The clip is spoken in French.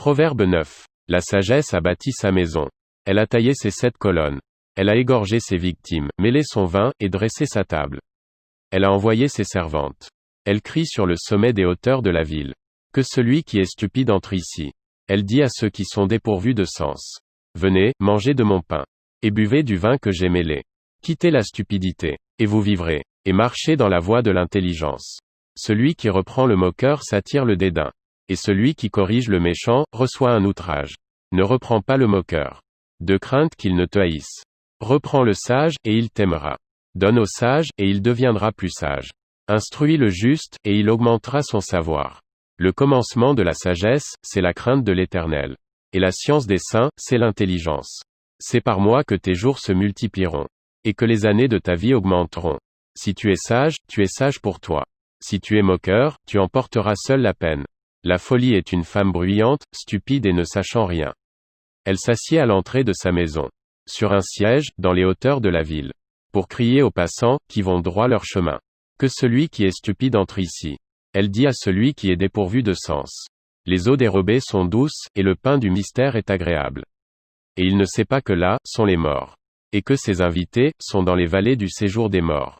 Proverbe 9. La sagesse a bâti sa maison. Elle a taillé ses 7 colonnes. Elle a égorgé ses victimes, mêlé son vin, et dressé sa table. Elle a envoyé ses servantes. Elle crie sur le sommet des hauteurs de la ville. Que celui qui est stupide entre ici. Elle dit à ceux qui sont dépourvus de sens. Venez, mangez de mon pain. Et buvez du vin que j'ai mêlé. Quittez la stupidité. Et vous vivrez. Et marchez dans la voie de l'intelligence. Celui qui reprend le moqueur s'attire le dédain. Et celui qui corrige le méchant, reçoit un outrage. Ne reprends pas le moqueur. De crainte qu'il ne te haïsse. Reprends le sage, et il t'aimera. Donne au sage, et il deviendra plus sage. Instruis le juste, et il augmentera son savoir. Le commencement de la sagesse, c'est la crainte de l'Éternel. Et la science des saints, c'est l'intelligence. C'est par moi que tes jours se multiplieront. Et que les années de ta vie augmenteront. Si tu es sage pour toi. Si tu es moqueur, tu en porteras seul la peine. La folie est une femme bruyante, stupide et ne sachant rien. Elle s'assied à l'entrée de sa maison. Sur un siège, dans les hauteurs de la ville. Pour crier aux passants, qui vont droit leur chemin. Que celui qui est stupide entre ici. Elle dit à celui qui est dépourvu de sens. Les eaux dérobées sont douces, et le pain du mystère est agréable. Et il ne sait pas que là, sont les morts. Et que ses invités, sont dans les vallées du séjour des morts.